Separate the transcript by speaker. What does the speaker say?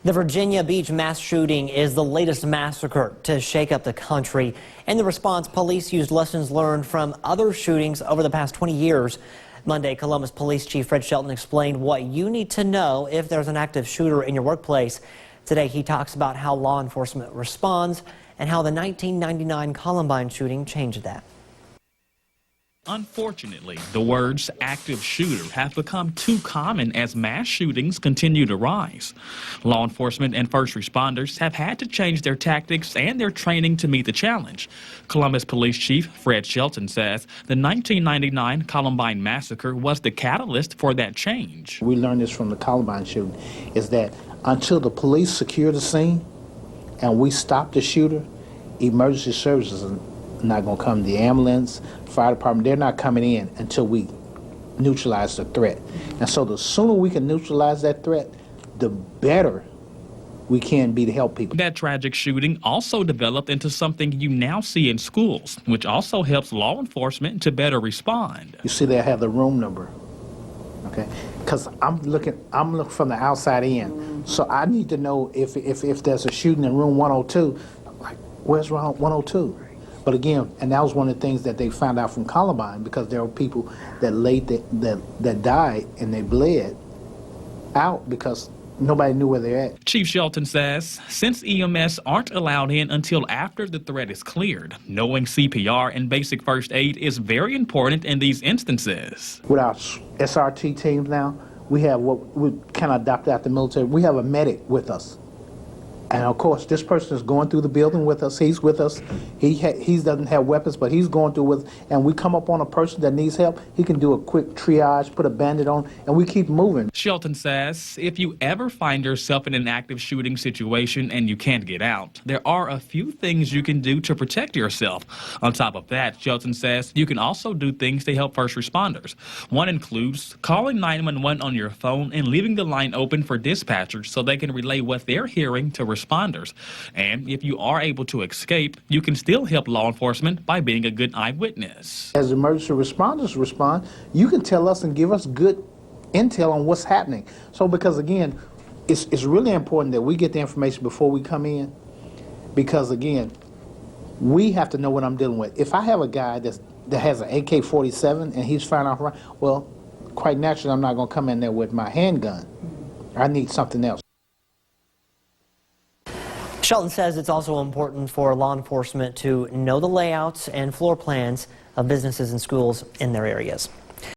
Speaker 1: The Virginia Beach mass shooting is the latest massacre to shake up the country. In the response, police used lessons learned from other shootings over the past 20 years. Monday, Columbus Police Chief Fred Shelton explained what you need to know if there's an active shooter in your workplace. Today, he talks about how law enforcement responds and how the 1999 Columbine shooting changed that.
Speaker 2: Unfortunately, the words active shooter have become too common as mass shootings continue to rise. Law enforcement and first responders have had to change their tactics and their training to meet the challenge. Columbus Police Chief Fred Shelton says the 1999 Columbine massacre was the catalyst for that change.
Speaker 3: We learned this from the Columbine shooting, is that until the police secure the scene and we stop the shooter, emergency services are not going to come. The ambulance, fire department, they're not coming in until we neutralize the threat. And so the sooner we can neutralize that threat, the better we can be to help people.
Speaker 2: That tragic shooting also developed into something you now see in schools, which also helps law enforcement to better respond.
Speaker 3: You see they have the room number, okay? Because I'm looking from the outside in. So I need to know if there's a shooting in room 102, like, where's room 102? But again, and that was one of the things that they found out from Columbine, because there were people that died and they bled out because nobody knew where they're at.
Speaker 2: Chief Shelton says since EMS aren't allowed in until after the threat is cleared, knowing CPR and basic first aid is very important in these instances.
Speaker 3: With our SRT teams now, we have what we kind of adopted out the military. We have a medic with us. And of course, this person is going through the building with us. He's with us. He doesn't have weapons, but he's going through with us. And we come up on a person that needs help. He can do a quick triage, put a bandage on, and we keep moving.
Speaker 2: Shelton says if you ever find yourself in an active shooting situation and you can't get out, there are a few things you can do to protect yourself. On top of that, Shelton says you can also do things to help first responders. One includes calling 911 on your phone and leaving the line open for dispatchers so they can relay what they're hearing to responders. And if you are able to escape, you can still help law enforcement by being a good eyewitness.
Speaker 3: As emergency responders respond, you can tell us and give us good intel on what's happening. So because again, it's really important that we get the information before we come in, because again, we have to know what I'm dealing with. If I have a guy that has an AK-47 and he's firing off, well, quite naturally, I'm not going to come in there with my handgun. I need something else.
Speaker 1: Shelton says it's also important for law enforcement to know the layouts and floor plans of businesses and schools in their areas.